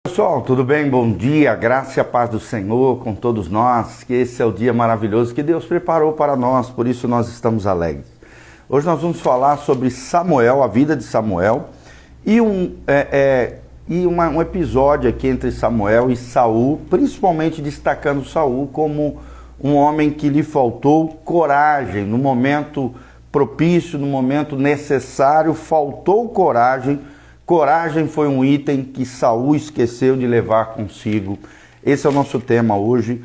Pessoal, tudo bem? Bom dia, graça e a paz do Senhor com todos nós, que esse é o dia maravilhoso que Deus preparou para nós, por isso nós estamos alegres. Hoje nós vamos falar sobre Samuel, a vida de Samuel, e um episódio aqui entre Samuel e Saul, principalmente destacando Saul como um homem que lhe faltou coragem no momento propício, no momento necessário, faltou coragem. Coragem foi um item que Saul esqueceu de levar consigo. Esse é o nosso tema hoje,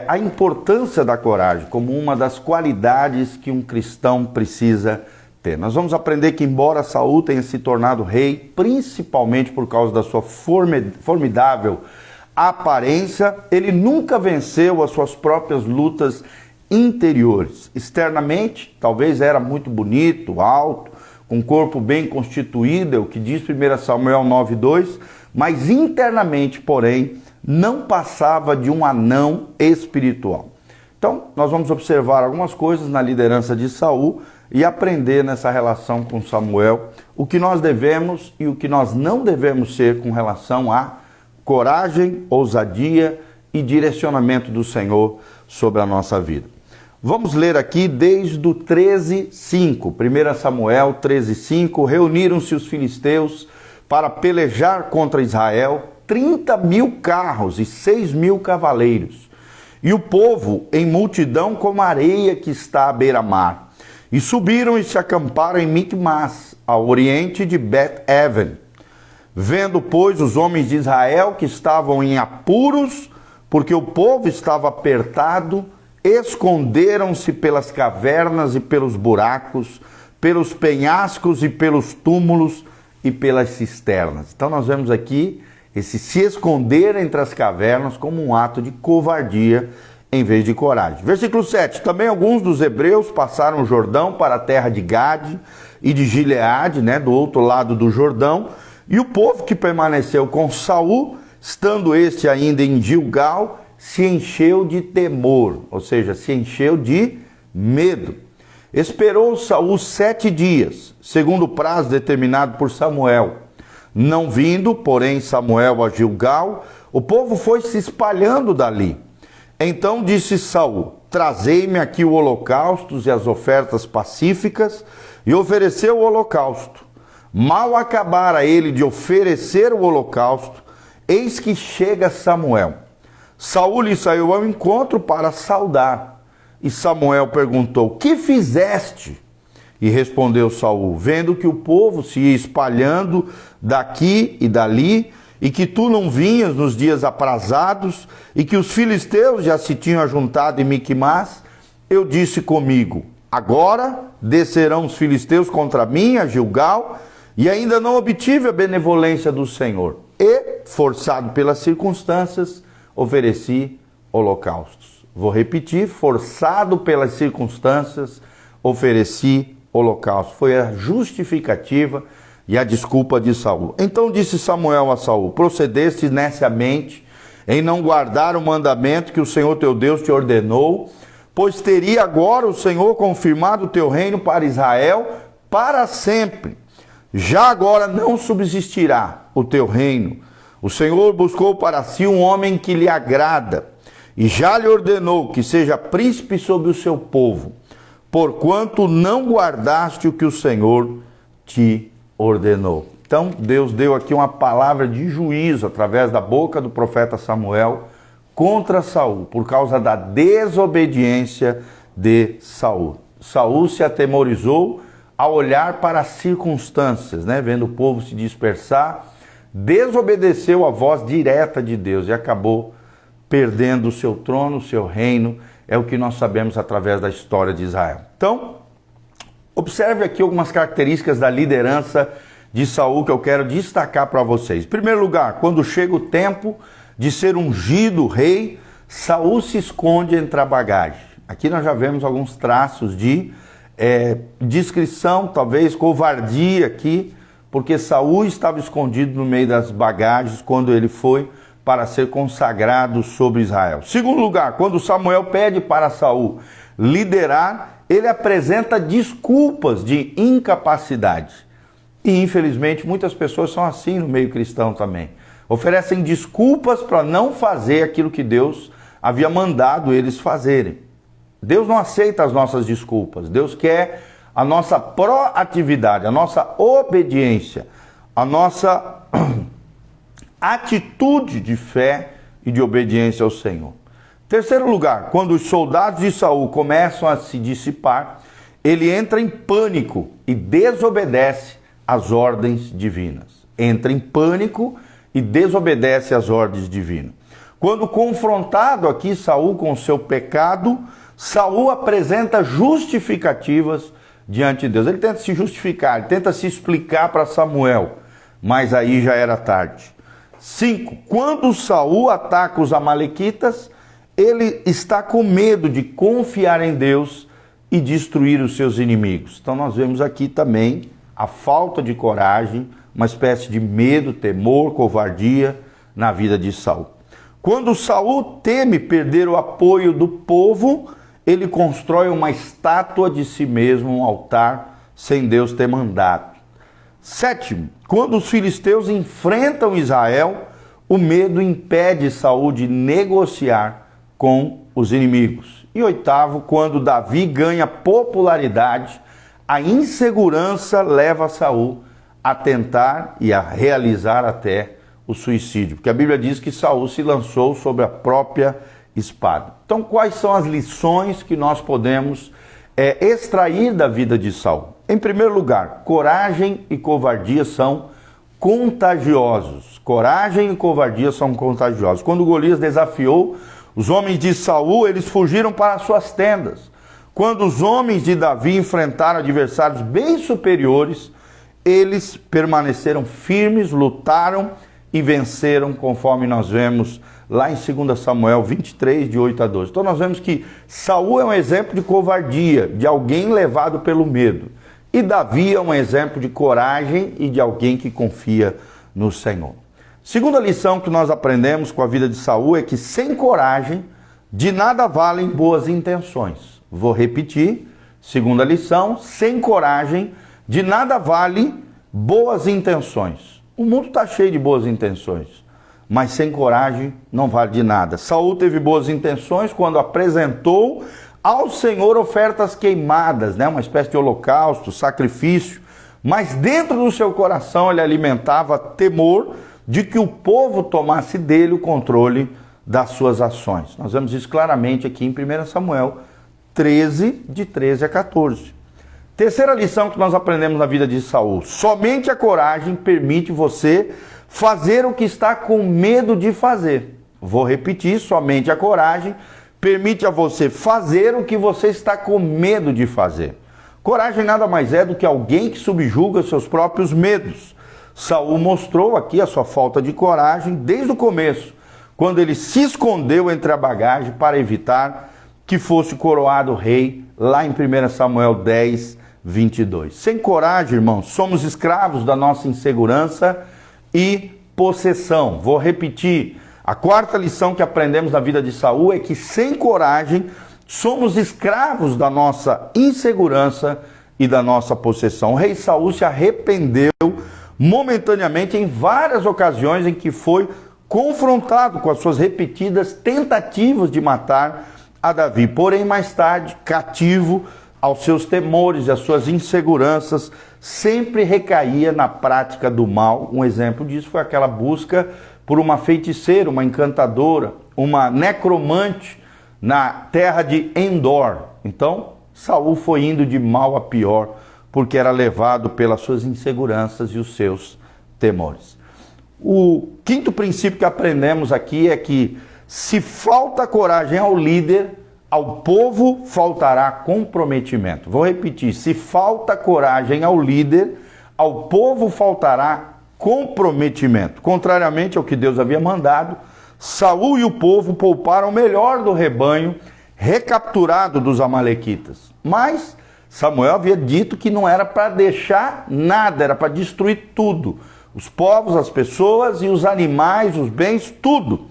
a importância da coragem como uma das qualidades que um cristão precisa ter. Nós vamos aprender que embora Saul tenha se tornado rei, principalmente por causa da sua formidável aparência, ele nunca venceu as suas próprias lutas interiores. Externamente, talvez era muito bonito, alto, com um corpo bem constituído, é o que diz 1 Samuel 9:2, mas internamente, porém, não passava de um anão espiritual. Então, nós vamos observar algumas coisas na liderança de Saul e aprender nessa relação com Samuel o que nós devemos e o que nós não devemos ser com relação a coragem, ousadia e direcionamento do Senhor sobre a nossa vida. Vamos ler aqui desde o 13:5, 1 Samuel 13:5, reuniram-se os filisteus para pelejar contra Israel, 30.000 carros e 6.000 cavaleiros, e o povo em multidão como a areia que está à beira-mar. E subiram e se acamparam em Micmas, ao oriente de Bet-Aven. Vendo, pois, os homens de Israel que estavam em apuros, porque o povo estava apertado, esconderam-se pelas cavernas e pelos buracos, pelos penhascos e pelos túmulos e pelas cisternas. Então nós vemos aqui esse se esconder entre as cavernas como um ato de covardia em vez de coragem. Versículo 7. Também alguns dos hebreus passaram o Jordão para a terra de Gade e de Gileade, do outro lado do Jordão, e o povo que permaneceu com Saul, estando este ainda em Gilgal, se encheu de temor, ou seja, se encheu de medo. Esperou Saul 7 dias, segundo o prazo determinado por Samuel. Não vindo, porém, Samuel a Gilgal, o povo foi se espalhando dali. Então disse Saul: trazei-me aqui o holocausto e as ofertas pacíficas, e ofereceu o holocausto. Mal acabara ele de oferecer o holocausto, eis que chega Samuel. Saul lhe saiu ao encontro para saudar. E Samuel perguntou: que fizeste? E respondeu Saul: vendo que o povo se ia espalhando daqui e dali, e que tu não vinhas nos dias aprazados, e que os filisteus já se tinham ajuntado em Micmas, eu disse comigo: agora descerão os filisteus contra mim a Gilgal, e ainda não obtive a benevolência do Senhor. E, forçado pelas circunstâncias, ofereci holocaustos. Vou repetir: forçado pelas circunstâncias, ofereci holocausto. Foi a justificativa e a desculpa de Saul. Então disse Samuel a Saul: procedeste neciamente em não guardar o mandamento que o Senhor teu Deus te ordenou, pois teria agora o Senhor confirmado o teu reino para Israel para sempre. Já agora não subsistirá o teu reino. O Senhor buscou para si um homem que lhe agrada, e já lhe ordenou que seja príncipe sobre o seu povo, porquanto não guardaste o que o Senhor te ordenou. Então Deus deu aqui uma palavra de juízo através da boca do profeta Samuel contra Saul, por causa da desobediência de Saul. Saul se atemorizou ao olhar para as circunstâncias, vendo o povo se dispersar, desobedeceu a voz direta de Deus e acabou perdendo o seu trono, o seu reino. É o que nós sabemos através da história de Israel. Então, observe aqui algumas características da liderança de Saul que eu quero destacar para vocês. Em primeiro lugar, quando chega o tempo de ser ungido rei, Saul se esconde entre a bagagem. Aqui nós já vemos alguns traços de discrição, talvez covardia aqui, porque Saul estava escondido no meio das bagagens quando ele foi para ser consagrado sobre Israel. Segundo lugar, quando Samuel pede para Saul liderar, ele apresenta desculpas de incapacidade. E infelizmente muitas pessoas são assim no meio cristão também. oferecem desculpas para não fazer aquilo que Deus havia mandado eles fazerem. Deus não aceita as nossas desculpas. Deus quer a nossa proatividade, a nossa obediência, a nossa atitude de fé e de obediência ao Senhor. Terceiro lugar, quando os soldados de Saul começam a se dissipar, ele entra em pânico e desobedece às ordens divinas. Entra em pânico e desobedece às ordens divinas. Quando confrontado aqui Saul com o seu pecado, Saul apresenta justificativas diante de Deus. Ele tenta se justificar, ele tenta se explicar para Samuel, mas aí já era tarde. 5. Quando Saul ataca os amalequitas, ele está com medo de confiar em Deus e destruir os seus inimigos. Então nós vemos aqui também a falta de coragem, uma espécie de medo, temor, covardia na vida de Saul. Quando Saul teme perder o apoio do povo, ele constrói uma estátua de si mesmo, um altar, sem Deus ter mandado. 7. Quando os filisteus enfrentam Israel, o medo impede Saul de negociar com os inimigos. E 8, quando Davi ganha popularidade, a insegurança leva Saul a tentar e a realizar até o suicídio, porque a Bíblia diz que Saul se lançou sobre a própria espada. Então, quais são as lições que nós podemos extrair da vida de Saul? Em primeiro lugar, coragem e covardia são contagiosos. Coragem e covardia são contagiosos. Quando Golias desafiou os homens de Saul, eles fugiram para suas tendas. Quando os homens de Davi enfrentaram adversários bem superiores, eles permaneceram firmes, lutaram e venceram, conforme nós vemos lá em 2 Samuel 23, de 8 a 12. Então nós vemos que Saul é um exemplo de covardia, de alguém levado pelo medo. E Davi é um exemplo de coragem e de alguém que confia no Senhor. Segunda lição que nós aprendemos com a vida de Saul é que sem coragem, de nada valem boas intenções. Vou repetir, segunda lição, sem coragem, de nada vale boas intenções. O mundo está cheio de boas intenções, mas sem coragem não vale de nada. Saul teve boas intenções quando apresentou ao Senhor ofertas queimadas, uma espécie de holocausto, sacrifício, mas dentro do seu coração ele alimentava temor de que o povo tomasse dele o controle das suas ações. Nós vemos isso claramente aqui em 1 Samuel 13, de 13 a 14. Terceira lição que nós aprendemos na vida de Saul: somente a coragem permite você fazer o que está com medo de fazer. Vou repetir, somente a coragem permite a você fazer o que você está com medo de fazer. Coragem nada mais é do que alguém que subjuga seus próprios medos. Saul mostrou aqui a sua falta de coragem desde o começo, quando ele se escondeu entre a bagagem para evitar que fosse coroado rei, lá em 1 Samuel 10, 22. Sem coragem, irmãos, somos escravos da nossa insegurança e possessão. Vou repetir, a quarta lição que aprendemos na vida de Saul é que sem coragem somos escravos da nossa insegurança e da nossa possessão. O rei Saul se arrependeu momentaneamente em várias ocasiões em que foi confrontado com as suas repetidas tentativas de matar a Davi. Porém, mais tarde, cativo aos seus temores e às suas inseguranças, sempre recaía na prática do mal. Um exemplo disso foi aquela busca por uma feiticeira, uma encantadora, uma necromante na terra de Endor. Então, Saul foi indo de mal a pior, porque era levado pelas suas inseguranças e os seus temores. O quinto princípio que aprendemos aqui é que se falta coragem ao líder, ao povo faltará comprometimento. Vou repetir, se falta coragem ao líder, ao povo faltará comprometimento. Contrariamente ao que Deus havia mandado, Saul e o povo pouparam o melhor do rebanho recapturado dos amalequitas. Mas Samuel havia dito que não era para deixar nada, era para destruir tudo. Os povos, as pessoas e os animais, os bens, tudo.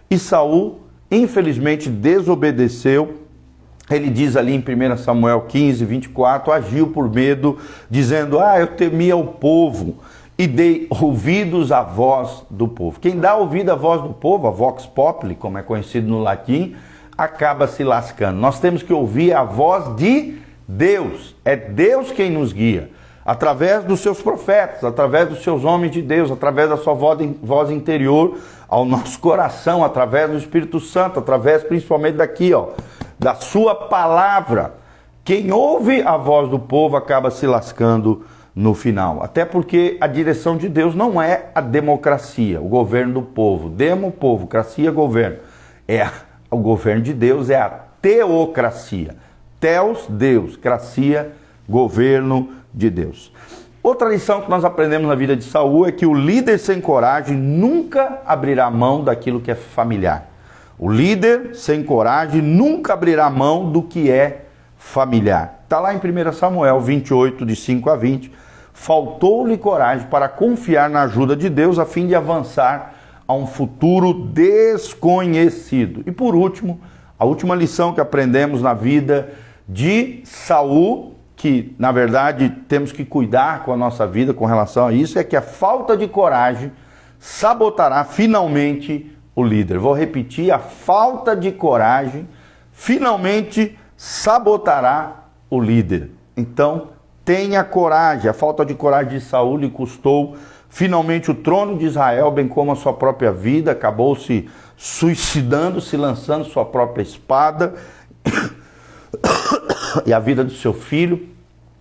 E Saul, infelizmente, desobedeceu. Ele diz ali em 1 Samuel 15, 24, agiu por medo, dizendo, eu temia o povo e dei ouvidos à voz do povo. Quem dá ouvido à voz do povo, a vox populi, como é conhecido no latim, acaba se lascando. Nós temos que ouvir a voz de Deus. É Deus quem nos guia, através dos seus profetas, através dos seus homens de Deus, através da sua voz interior ao nosso coração, através do Espírito Santo, através principalmente daqui, da sua palavra. Quem ouve a voz do povo acaba se lascando no final. Até porque a direção de Deus não é a democracia, o governo do povo. Demo, povo, cracia, governo. O governo de Deus é a teocracia. Theos, Deus, cracia, governo de Deus. Outra lição que nós aprendemos na vida de Saul é que o líder sem coragem nunca abrirá mão daquilo que é familiar. O líder sem coragem nunca abrirá mão do que é familiar. Está lá em 1 Samuel 28, de 5 a 20. Faltou-lhe coragem para confiar na ajuda de Deus a fim de avançar a um futuro desconhecido. E por último, a última lição que aprendemos na vida de Saul, que na verdade temos que cuidar com a nossa vida com relação a isso, é que a falta de coragem sabotará finalmente o líder. Vou repetir, a falta de coragem finalmente sabotará o líder. Então, tenha coragem. A falta de coragem de Saul lhe custou finalmente o trono de Israel, bem como a sua própria vida. Acabou se suicidando, se lançando sua própria espada. E a vida do seu filho,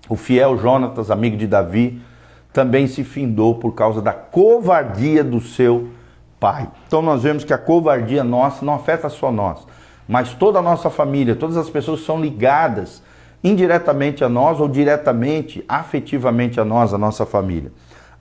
o fiel Jonatas, amigo de Davi, também se findou por causa da covardia do seu pai. Então nós vemos que a covardia nossa não afeta só nós, mas toda a nossa família, todas as pessoas que são ligadas indiretamente a nós ou diretamente, afetivamente a nós, a nossa família.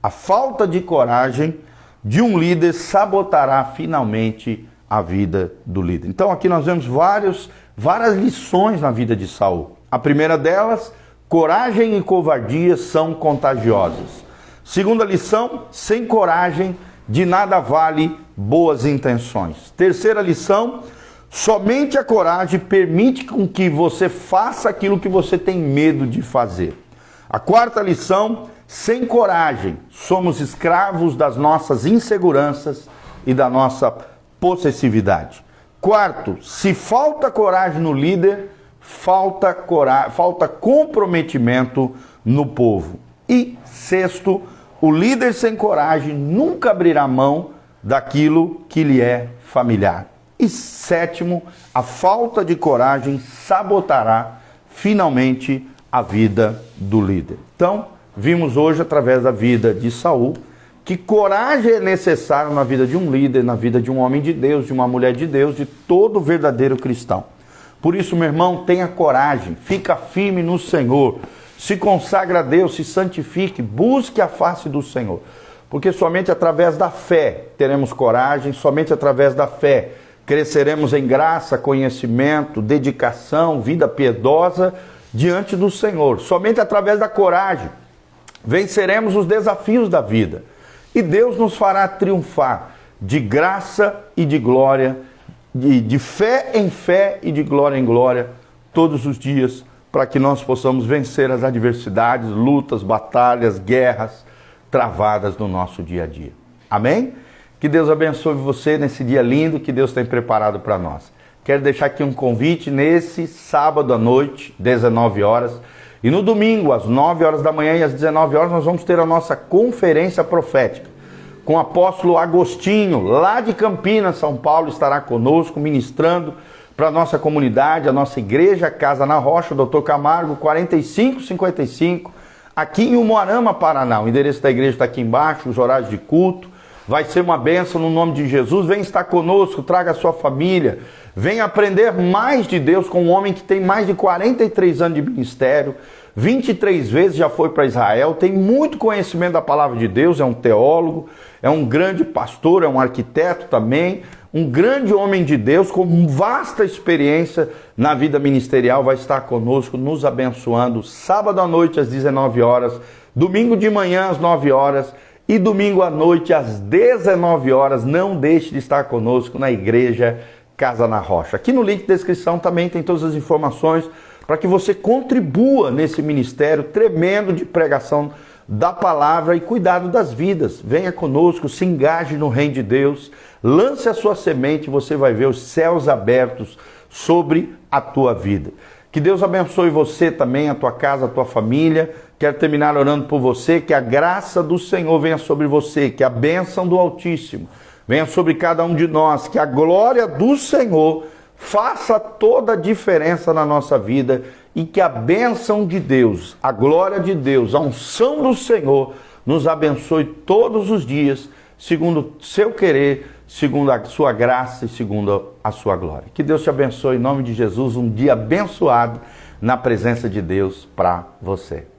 A falta de coragem de um líder sabotará finalmente a vida do líder. Então aqui nós vemos várias lições na vida de Saul. A primeira delas, coragem e covardia são contagiosas. Segunda lição, sem coragem de nada vale boas intenções. Terceira lição, somente a coragem permite com que você faça aquilo que você tem medo de fazer. A quarta lição, sem coragem, somos escravos das nossas inseguranças e da nossa possessividade. Quarto, se falta coragem no líder, falta comprometimento no povo. E sexto, o líder sem coragem nunca abrirá mão daquilo que lhe é familiar. E sétimo, a falta de coragem sabotará finalmente a vida do líder. Então, vimos hoje através da vida de Saul que coragem é necessária na vida de um líder, na vida de um homem de Deus, de uma mulher de Deus, de todo verdadeiro cristão. Por isso, meu irmão, tenha coragem, fica firme no Senhor, se consagra a Deus, se santifique, busque a face do Senhor. Porque somente através da fé teremos coragem, somente através da fé cresceremos em graça, conhecimento, dedicação, vida piedosa diante do Senhor. Somente através da coragem venceremos os desafios da vida. E Deus nos fará triunfar de graça e de glória, de fé em fé e de glória em glória, todos os dias, para que nós possamos vencer as adversidades, lutas, batalhas, guerras travadas no nosso dia a dia. Amém? Que Deus abençoe você nesse dia lindo que Deus tem preparado para nós. Quero deixar aqui um convite nesse sábado à noite, 19 horas, e no domingo, às 9 horas da manhã e às 19 horas, nós vamos ter a nossa conferência profética com o apóstolo Agostinho, lá de Campinas, São Paulo, estará conosco, ministrando para a nossa comunidade, a nossa igreja Casa na Rocha, Dr. Camargo, 4555, aqui em Umuarama, Paraná. O endereço da igreja está aqui embaixo, os horários de culto. Vai ser uma bênção no nome de Jesus. Vem estar conosco, traga a sua família. Venha aprender mais de Deus com um homem que tem mais de 43 anos de ministério. 23 vezes já foi para Israel, tem muito conhecimento da palavra de Deus, é um teólogo, é um grande pastor, é um arquiteto também, um grande homem de Deus com vasta experiência na vida ministerial, vai estar conosco, nos abençoando, sábado à noite às 19 horas, domingo de manhã às 9 horas e domingo à noite às 19 horas. Não deixe de estar conosco na igreja Casa na Rocha. Aqui no link de descrição também tem todas as informações para que você contribua nesse ministério tremendo de pregação da palavra e cuidado das vidas. Venha conosco, se engaje no reino de Deus, lance a sua semente e você vai ver os céus abertos sobre a tua vida. Que Deus abençoe você também, a tua casa, a tua família. Quero terminar orando por você, que a graça do Senhor venha sobre você, que a bênção do Altíssimo venha sobre cada um de nós, que a glória do Senhor faça toda a diferença na nossa vida e que a bênção de Deus, a glória de Deus, a unção do Senhor nos abençoe todos os dias, segundo o seu querer, segundo a sua graça e segundo a sua glória. Que Deus te abençoe em nome de Jesus, um dia abençoado na presença de Deus para você.